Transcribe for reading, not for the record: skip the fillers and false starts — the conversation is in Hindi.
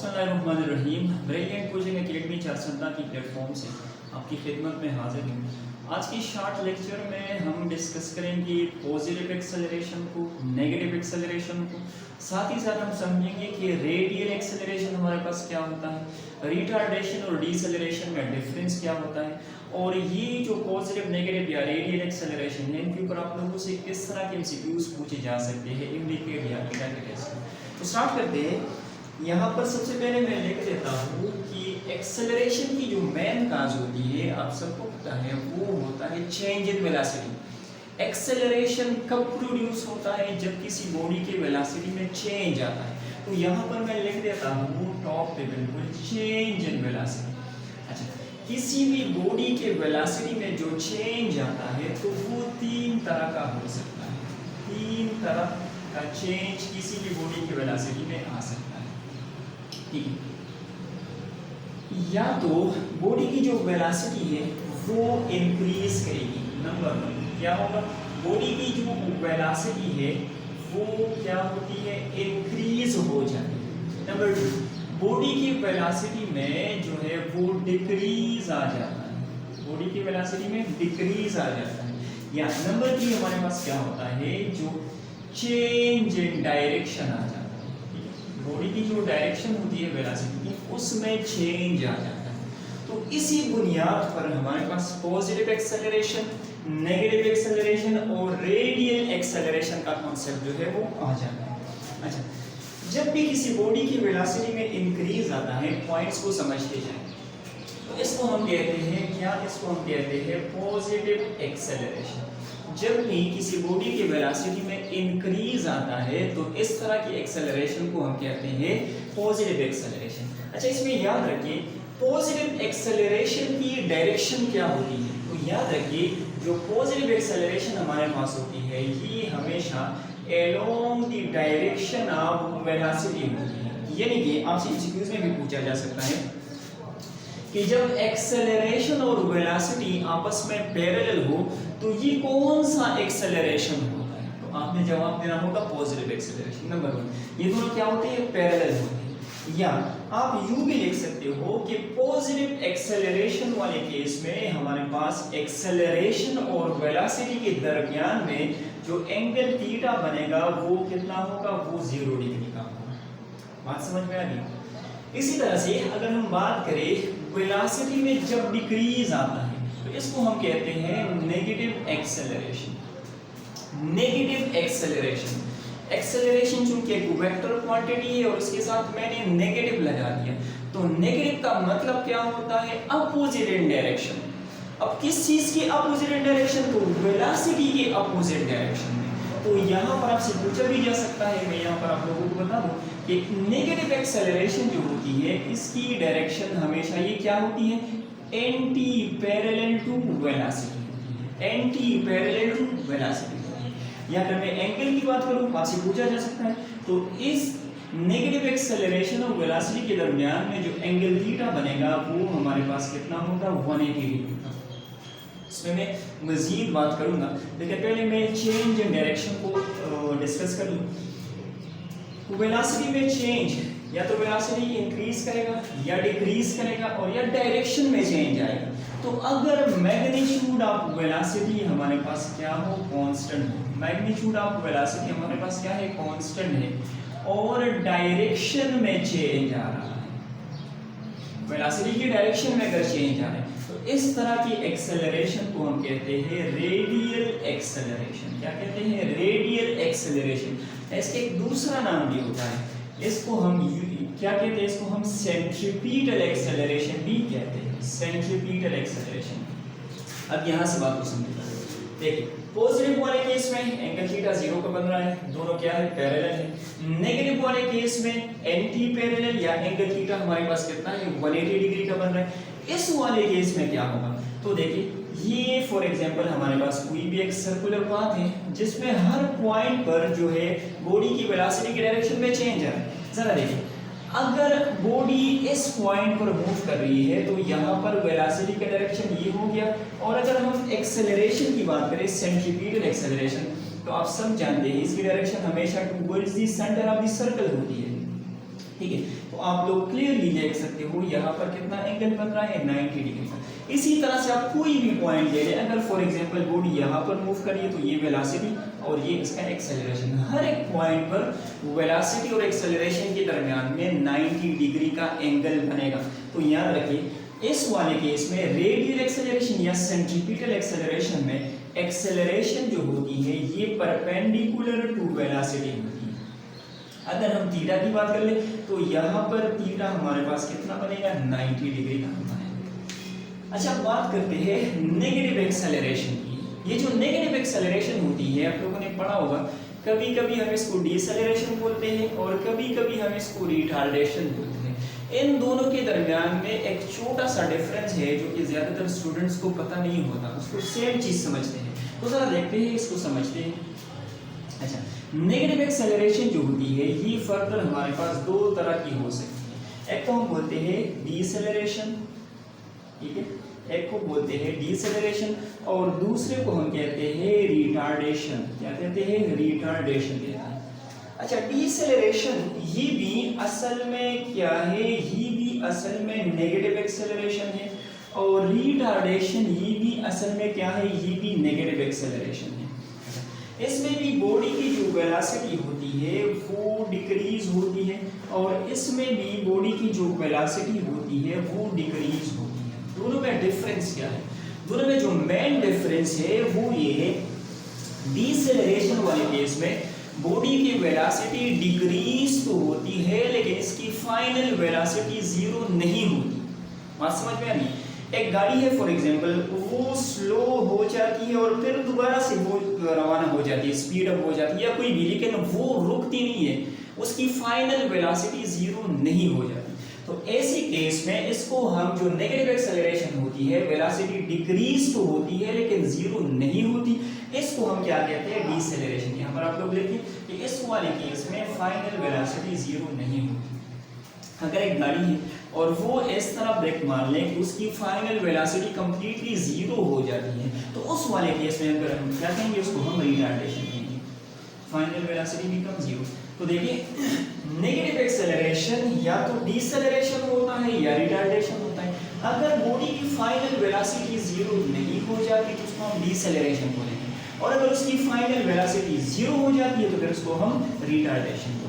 बिस्मिल्लाहिर्रहमानिर्रहीम। ब्रिलियंट कोचिंग एकेडमी चारसदा की प्लेटफॉर्म से आपकी खिदमत में हाजिर हूँ। आज की शॉर्ट लेक्चर में हम डिस्कस करेंगे पॉजिटिव एक्सेलरेशन को, नेगेटिव एक्सेलरेशन को। साथ ही साथ हम समझेंगे कि रेडियल एक्सेलरेशन हमारे पास क्या होता है, रिटार्डेशन और डिसेलरेशन में डिफरेंस क्या होता है, और ये जो पॉजिटिव नेगेटिव या रेडियल एक्सेलरेशन है इनके ऊपर आप लोगों से किस तरह के एमसीक्यूज पूछे जा सकते हैं इंडिकेट या इंडाइकेट। तो स्टार्ट करते हैं। यहाँ पर सबसे पहले मैं लिख देता हूँ कि एक्सेलरेशन की जो मेन काज होती है आप सबको पता है वो होता है चेंज इन वेलोसिटी। एक्सेलरेशन कब प्रोड्यूस होता है? जब किसी बॉडी के वेलोसिटी में चेंज आता है। तो यहाँ पर मैं लिख देता हूँ टॉप पे बिल्कुल चेंज इन वेलोसिटी। अच्छा, किसी भी बॉडी के वेलोसिटी में जो चेंज आता है तो वो तीन तरह का हो सकता है। तीन तरह का चेंज किसी भी बॉडी के वेलोसिटी में आ सकता है। या तो बॉडी की जो वेलोसिटी है वो इंक्रीज करेगी। नंबर वन क्या होगा? बॉडी की जो वेलोसिटी है वो क्या होती है? इंक्रीज हो जाती है। नंबर टू, बॉडी की वेलोसिटी में जो है वो डिक्रीज आ जाता है। बॉडी की वेलोसिटी में डिक्रीज आ जाता है। या नंबर थ्री हमारे पास क्या होता है? जो चेंज इन डायरेक्शन आ जाता है। बॉडी की जो डायरेक्शन होती है वेलोसिटी की उसमें चेंज आ जाता है। तो इसी बुनियाद पर हमारे पास पॉजिटिव एक्सेलरेशन, नेगेटिव एक्सेलरेशन और रेडियल एक्सेलरेशन का कॉन्सेप्ट जो है वो आ जाता है। अच्छा, जब भी किसी बॉडी की वेलोसिटी में इंक्रीज आता है, पॉइंट्स को समझते जाएं, तो इसको हम कहते हैं क्या? इसको हम कहते हैं पॉजिटिव एक्सेलरेशन। जब भी किसी बॉडी की वेलोसिटी में इंक्रीज आता है तो इस तरह की एक्सेलरेशन को हम कहते हैं पॉजिटिव एक्सेलरेशन। अच्छा, इसमें याद रखिए पॉजिटिव एक्सेलरेशन की डायरेक्शन क्या होती है। तो याद रखिए जो पॉजिटिव एक्सेलरेशन हमारे पास होती है ये हमेशा along the direction of velocity होती है। यानी कि आपसे एमसीक्यूज में भी पूछा जा सकता है कि जब एक्सेलरेशन और वेलोसिटी आपस में पैरेलल हो तो ये कौन सा एक्सेलरेशन होता है? तो आपने जवाब देना होगा पॉजिटिव एक्सेलरेशन। नंबर वन, ये दोनों क्या होते हैं? पैरेलल होते हैं। या आप यूं भी लिख सकते हो कि पॉजिटिव एक्सेलरेशन वाले केस में हमारे पास एक्सेलरेशन और वेलोसिटी के दरमियान में जो एंगल थीटा बनेगा वो कितना होगा? वो 0 डिग्री का होगा। बात समझ में आ गई? इसी तरह से अगर हम बात करें वेलोसिटी में जब डिक्रीज आता है तो इसको हम कहते हैं negative acceleration. Negative acceleration, acceleration चूंकि एक वेक्टर क्वांटिटी है और उसके साथ मैंने नेगेटिव लगा दिया तो नेगेटिव का मतलब क्या होता है? Opposite in direction. अब किस चीज की अपोजिट इन डायरेक्शन? तो वेलोसिटी के अपोजिट डायरेक्शन में। तो यहाँ पर आपसे पूछा भी जा सकता है, मैं यहाँ पर आप लोगों को बता दूं कि नेगेटिव एक्सेलरेशन जो होती है इसकी डायरेक्शन हमेशा ये क्या होती है? Anti parallel to velocity. Anti parallel to velocity. या अगर मैं एंगल की बात करूं आपसे पूछा जा सकता है तो इस नेगेटिव एक्सेलरेशन और वेलोसिटी के दरमियान में जो एंगल थीटा बनेगा वो हमारे पास कितना होगा? 180 डिग्री का। इसमें मैं मजीद बात करूंगा, लेकिन पहले मैं चेंज इन डायरेक्शन को डिस्कस कर लूं। वेलोसिटी में चेंज या तो वेलोसिटी इंक्रीज करेगा या डिक्रीज करेगा और या डायरेक्शन में चेंज आएगा। तो अगर मैग्नीट्यूड ऑफ वेलोसिटी हमारे पास क्या हो? कांस्टेंट हो। मैग्नीट्यूड ऑफ वेलोसिटी हमारे पास क्या है? कांस्टेंट है और डायरेक्शन में चेंज आ रहा है। वेलोसिटी की डायरेक्शन में अगर चेंज आ रहा है तो इस तरह की एक्सेलरेशन को हम कहते हैं रेडियल एक्सेलरेशन। क्या कहते हैं? Radial acceleration. इसका एक दूसरा नाम भी होता है, इसको हम क्या कहते हैं? इसको हम सेंट्रीपिटल एक्सेलरेशन भी कहते हैं। Centripetal acceleration. अब यहाँ से बात को समझिए। देखिए पॉजिटिव वाले केस में एंगल थीटा 0 का बन रहा है, दोनों क्या है? पैरेलल है। नेगेटिव वाले केस में एंटी पैरेलल या एंगल थीटा हमारे पास कितना है? 180 डिग्री का बन रहा है। इस वाले केस में क्या होगा? तो देखिए ये फॉर एग्जांपल हमारे पास कोई भी एक सर्कुलर पाथ है जिसमें हर पॉइंट पर जो है बॉडी की वेलोसिटी की डायरेक्शन में चेंज आ रहा है। जरा देखिए अगर बॉडी इस पॉइंट पर मूव कर रही है तो यहाँ पर वेलोसिटी का डायरेक्शन ये हो गया। और अगर हम एक्सेलरेशन की बात करें, सेंट्रीपिटल एक्सेलरेशन, तो आप सब जानते हैं इसकी डायरेक्शन हमेशा towards the centre of the circle होती है। ठीक है। तो आप लोग क्लियरली देख सकते हो यहाँ पर कितना एंगल बन रहा है, 90 डिग्री का। इसी तरह से आप कोई भी पॉइंट ले लें, अगर फॉर एग्जांपल बॉडी यहाँ पर मूव करिए तो ये वेलोसिटी और ये इसका एक्सेलरेशन, हर एक पॉइंट पर वेलोसिटी और एक्सेलरेशन के दरमियान में 90 डिग्री का एंगल बनेगा। तो याद रखिए इस वाले केस में रेडियल एक्सेलरेशन या सेंट्रीपिटल एक्सेलरेशन में एक्सेलरेशन जो होती है ये परपेंडिकुलर टू वेलोसिटी होती है। अगर हम थीटा की बात कर ले तो यहाँ पर थीटा हमारे पास कितना बनेगा, 90 डिग्री का बनेगा। अच्छा, बात करते हैं नेगेटिव एक्सेलरेशन की। ये जो नेगेटिव एक्सेलरेशन होती है आप लोगों ने पढ़ा होगा, कभी कभी हम इसको डिसेलरेशन बोलते हैं और कभी कभी हम इसको रिटार्डेशन बोलते हैं। इन दोनों के दरमियान में एक छोटा सा डिफरेंस है जो कि ज्यादातर स्टूडेंट्स को पता नहीं होता, उसको सेम चीज समझते हैं। तो जरा देखते हैं, इसको समझते हैं। अच्छा, नेगेटिव एक्सेलरेशन जो होती है ये फर्दर हमारे पास दो तरह की हो सकती है। एक को हम बोलते हैं डिसेलरेशन, ठीक है, एक को बोलते हैं डिसेलरेशन और दूसरे को हम कहते हैं रिटार्डेशन। क्या कहते हैं, रिटार्डेशन कहते हैं। अच्छा, डिसेलरेशन ये भी असल में क्या है, ये भी असल में नेगेटिव एक्सेलरेशन है और रिटार्डेशन ये भी असल में क्या है, ये भी नेगेटिव एक्सेलरेशन है। इसमें भी बॉडी की जो वेलोसिटी होती है वो डिक्रीज होती है और इसमें भी बॉडी की जो वेलोसिटी होती है वो डिक्रीज होती है। दोनों में डिफरेंस क्या है, दोनों में जो मेन डिफरेंस है वो ये है, डिसेलरेशन वाले केस में बॉडी की वेलोसिटी डिक्रीज तो होती है लेकिन इसकी फाइनल वेलोसिटी जीरो नहीं होती। बात समझ में आ रही? एक गाड़ी है फॉर एग्जांपल, वो स्लो हो जाती है और फिर दोबारा से वो रवाना हो जाती है, स्पीड अप हो जाती है या कोई भी, लेकिन वो रुकती नहीं है, उसकी फाइनल वेलोसिटी जीरो नहीं हो जाती। तो ऐसे केस में इसको हम, जो नेगेटिव एक्सेलरेशन होती है, वेलोसिटी डिक्रीज तो होती है लेकिन जीरो नहीं होती, इसको हम क्या कहते हैं, डिसेलरेशन। यहाँ पर आप लोग देखें कि इस वाले केस में फाइनल वेलोसिटी जीरो नहीं होती। अगर एक गाड़ी है और वो इस तरह ब्रेक मार ले कि उसकी फाइनल वेलोसिटी कंप्लीटली जीरो हो जाती है, तो उस वाले केस में अगर हम क्या कहेंगे, उसको हम रिटार्डेशन कहेंगे, फाइनल वेलोसिटी बिकम जीरो। तो देखिए नेगेटिव एक्सेलरेशन या तो डिसेलरेशन होता है या रिटार्डेशन होता है। अगर बॉडी की फाइनल वेलोसिटी जीरो नहीं हो जाती तो उसको हम डिसेलरेशन बोलेंगे, और अगर उसकी फाइनल वेलोसिटी जीरो हो जाती है तो फिर उसको हम रिटार्डेशन